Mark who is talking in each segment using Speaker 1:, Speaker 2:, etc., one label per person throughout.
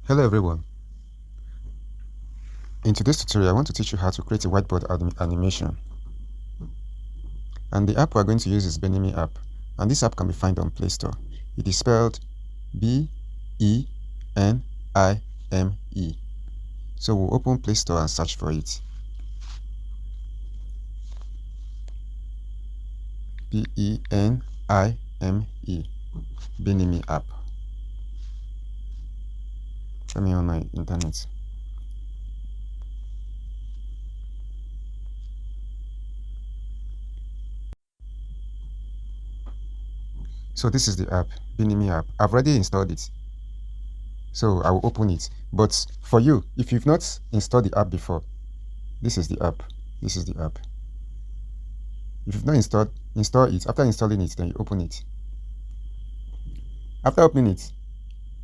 Speaker 1: Hello everyone. In today's tutorial, I want to teach you how to create a whiteboard animation. And the app we're going to use is Benimi app. And this app can be found on Play Store. It is spelled Benime. So we'll open Play Store and search for it. Benime. Benimi app. Let me on my internet. So this is the app, Benimi app. I've already installed it. So I will open it. But for you, if you've not installed the app before, this is the app. This is the app. If you've not install it. After installing it, then you open it. After opening it,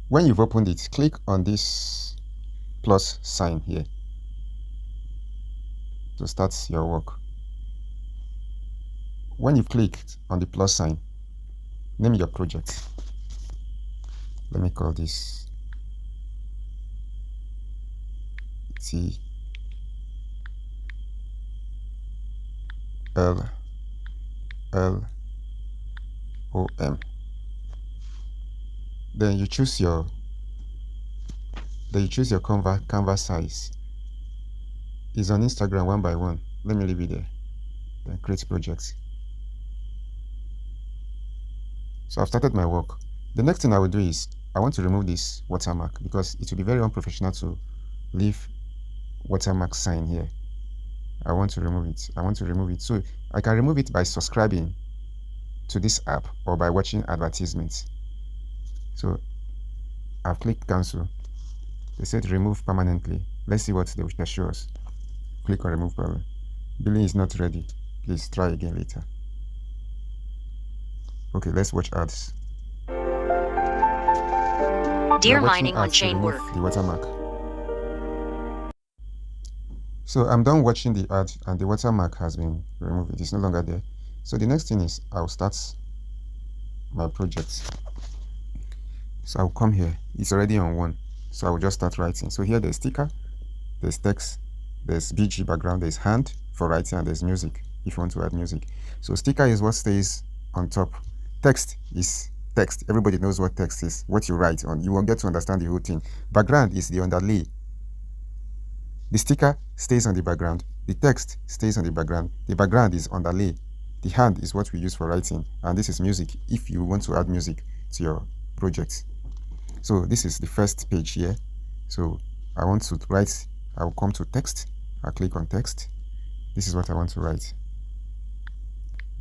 Speaker 1: when you've opened it, click on this plus sign here to start your work. When you've clicked on the plus sign, name your project. Let me call this T L L O M. Then you choose your canvas size. It's on Instagram 1 by 1. Let me leave it there. Then create projects. So I've started my work. The next thing I will do is I want to remove this watermark because it will be very unprofessional to leave watermark sign here. I want to remove it. So I can remove it by subscribing to this app or by watching advertisements. So I've clicked cancel. They said remove permanently. Let's see what they show us. Click on remove permanently. Billing is not ready. Please try again later. Okay, let's watch ads.
Speaker 2: Deer mining on chain work.
Speaker 1: The watermark. So I'm done watching the ad and the watermark has been removed. It is no longer there. So the next thing is I'll start my project. So I'll come here. It's already on 1. So I will just start writing. So here there's sticker, there's text, there's BG background, there's hand for writing, and there's music if you want to add music. So sticker is what stays on top. Text is text. Everybody knows what text is, what you write on. You won't get to understand the whole thing. Background is the underlay. The sticker stays on the background. The text stays on the background. The background is underlay. The hand is what we use for writing. And this is music if you want to add music to your project. So this is the first page here. So I want to write. I'll come to text. I'll click on text. This is what I want to write.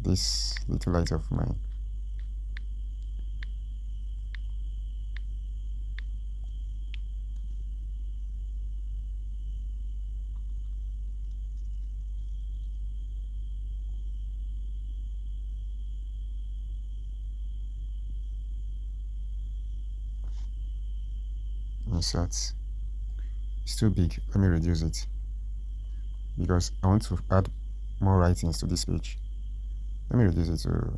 Speaker 1: This little light of mine. Insert. It's too big. Let me reduce it because I want to add more writings to this page. Let me reduce it to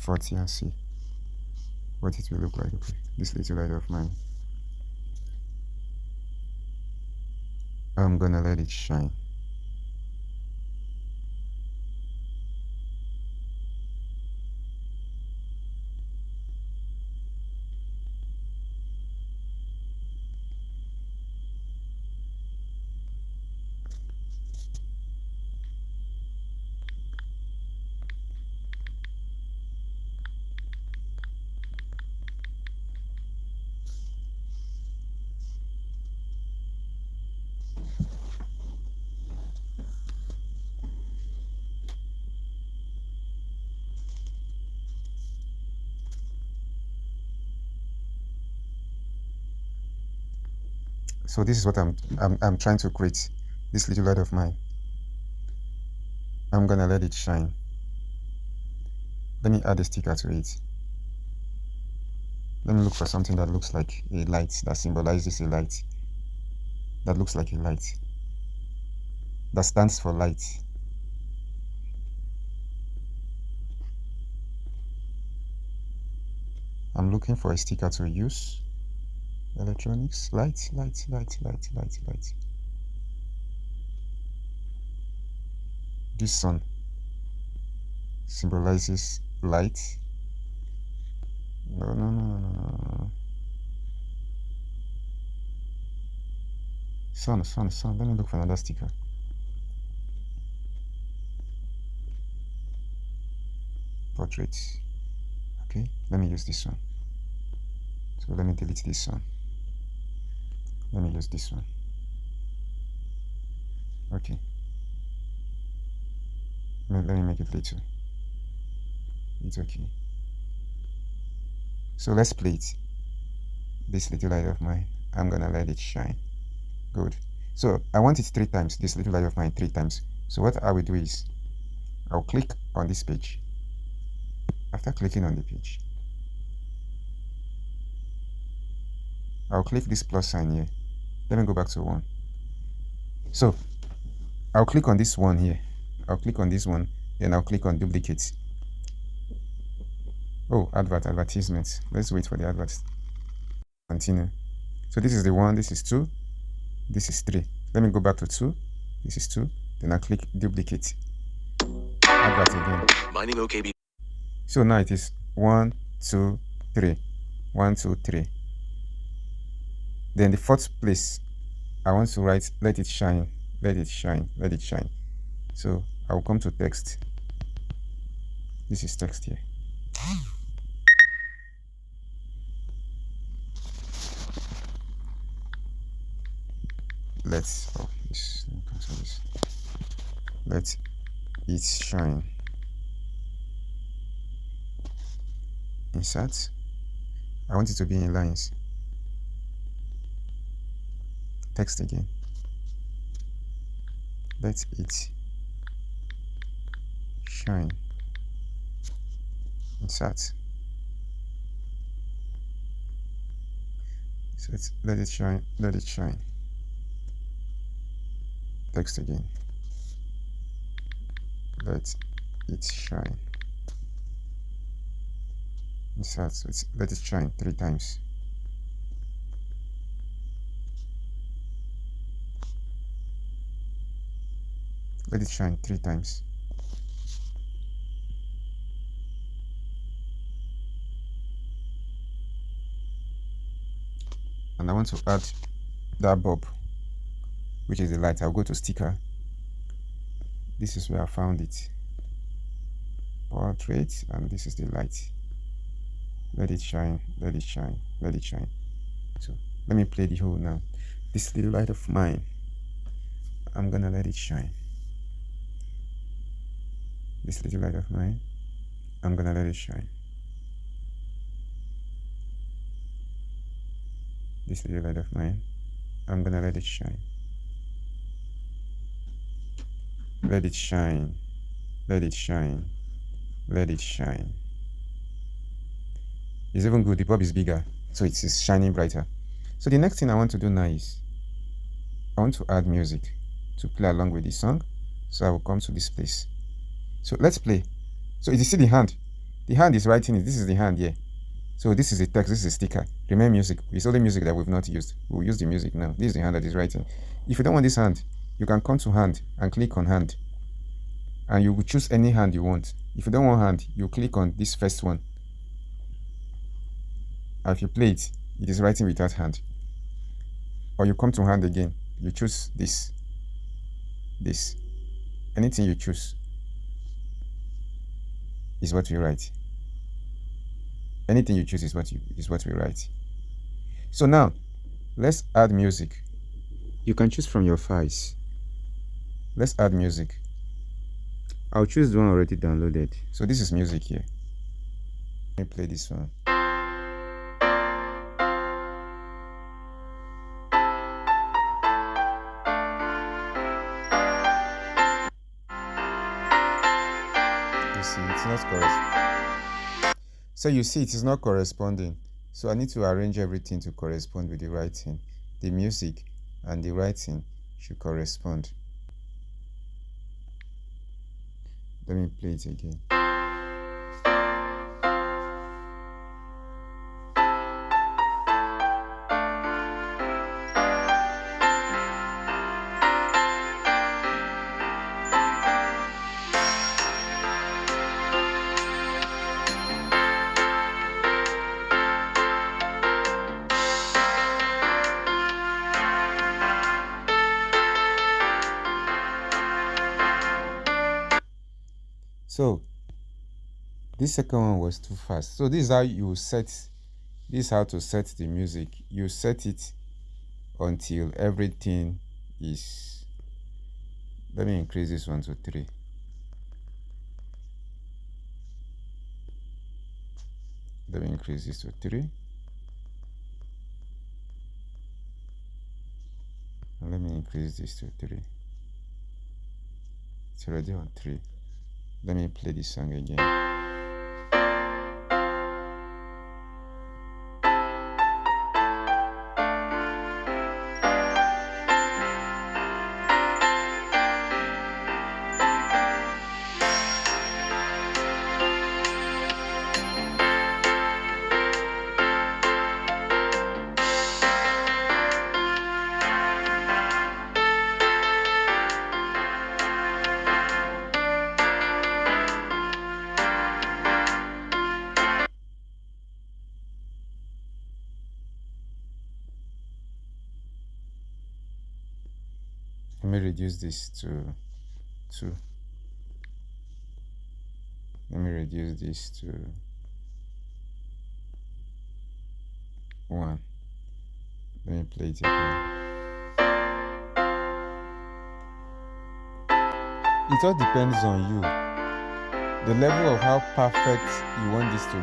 Speaker 1: 40 and see what it will look like. Okay, this little light of mine. I'm gonna let it shine. So this is what I'm trying to create, this little light of mine. I'm gonna let it shine. Let me add a sticker to it. Let me look for something that looks like a light, that symbolizes a light, that looks like a light, that stands for light. I'm looking for a sticker to use. Electronics, light. This sun symbolizes light. No. Sun. Let me look for another sticker. Portraits. Okay, let me use this one. So let me delete this one. Let me use this one. Okay. Let me make it little. It's okay. So let's play it. This little light of mine, I'm gonna let it shine. Good. So I want it 3 times, this little light of mine 3 times. So what I will do is, I'll click on this page. After clicking on the page, I'll click this plus sign here. Let me go back to 1. So I'll click on this one here. I'll click on this one, then I'll click on duplicate. Oh, advertisement. Let's wait for the advert. Continue. So this is the 1, this is 2, this is 3. Let me go back to 2. This is 2. Then I click duplicate. Advert again.
Speaker 3: Mining OKB.
Speaker 1: So now it is 1, 2, 3. 1, 2, 3. Then the 4th place, I want to write let it shine. Let it shine. Let it shine. So I will come to text. This is text here. Let's cancel this. Let it shine. Insert. I want it to be in lines. Text again. Let it shine. Insert. So it's let it shine. Let it shine. Text again. Let it shine. Insert. So it's let it shine 3 times. Let it shine 3 times. And I want to add that bulb, which is the light. I'll go to sticker. This is where I found it. Portrait, and this is the light. Let it shine, let it shine, let it shine. So let me play the whole now. This little light of mine, I'm gonna let it shine. This little light of mine, I'm gonna let it shine. This little light of mine, I'm gonna let it shine. Let it shine. Let it shine. Let it shine. It's even good. The bulb is bigger, so it is shining brighter. So the next thing I want to do now is I want to add music to play along with the song. So I will come to this place. So let's play. So you see the hand. The hand is writing it. This is the hand here. So this is the text. This is a sticker. Remember music. It's only music that we've not used. We'll use the music now. This is the hand that is writing. If you don't want this hand, you can come to hand and click on hand. And you will choose any hand you want. If you don't want hand, you click on this first one. And if you play it, it is writing without hand. Or you come to hand again. You choose this. This. Anything you choose is what we write. Anything you choose is what we write. So now, let's add music. You can choose from your files. Let's add music. I'll choose the one already downloaded. So this is music here. Let me play this one. You see, it's not correct. So you see, it is not corresponding. So I need to arrange everything to correspond with the writing. The music and the writing should correspond. Let me play it again. So this second one was too fast. So this is how you set, this is how to set the music. You set it until everything is, let me increase this one to 3. Let me increase this to 3. And let me increase this to 3. It's already on 3. Let me play this song again. Let me reduce this to 2. Let me reduce this to 1. Let me play it again. It all depends on you, the level of how perfect you want this to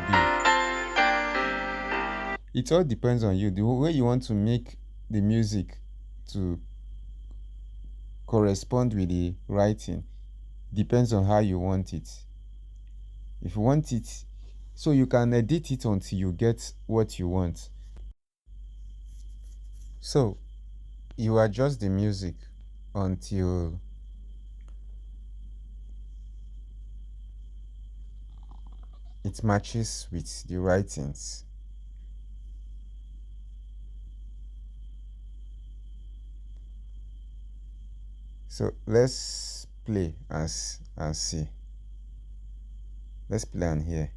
Speaker 1: be. It all depends on you, the way you want to make the music to correspond with the writing depends on how you want it. If you want it, so you can edit it until you get what you want. So you adjust the music until it matches with the writings. So let's play and see. Let's play and hear.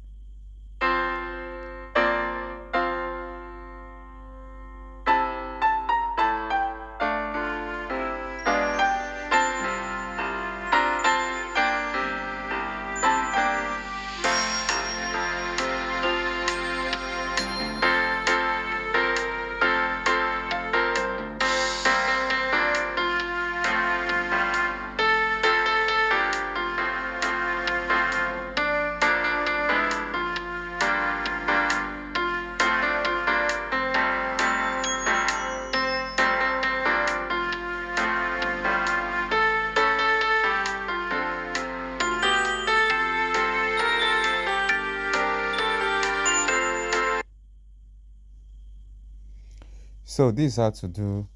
Speaker 1: So this is how to do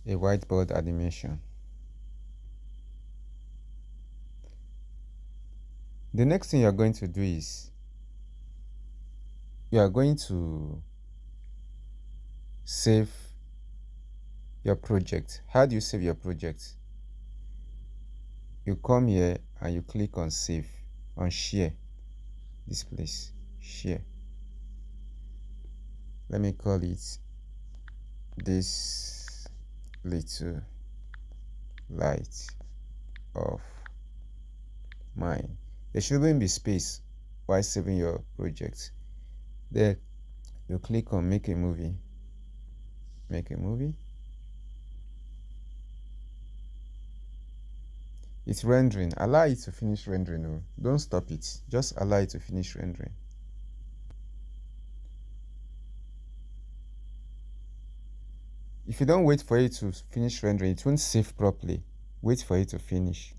Speaker 1: a whiteboard animation. The next thing you are going to do is you are going to save your project. How do you save your project? You come here and you click on save, on share, this place, share. Let me call it this little light of mine. There shouldn't be space while saving your project. Then you click on make a movie. Make a movie. It's rendering. Allow it to finish rendering. No, don't stop it. Just allow it to finish rendering. If you don't wait for it to finish rendering, it won't save properly. Wait for it to finish.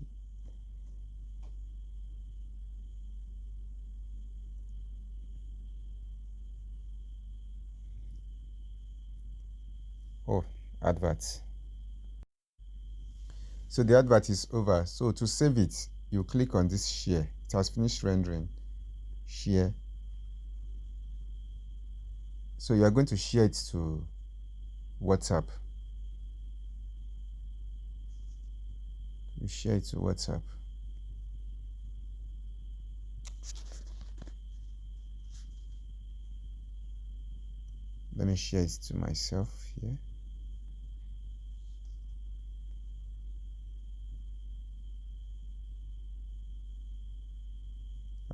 Speaker 1: Oh, adverts. So the advert is over. So to save it, you click on this share. It has finished rendering. Share. So you are going to share it to WhatsApp. You share it to WhatsApp. Let me share it to myself here.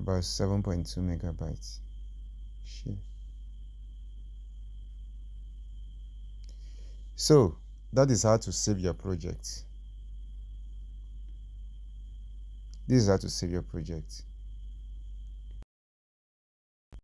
Speaker 1: about 7.2 megabytes. Share. So that is how to save your project. This is how to save your project.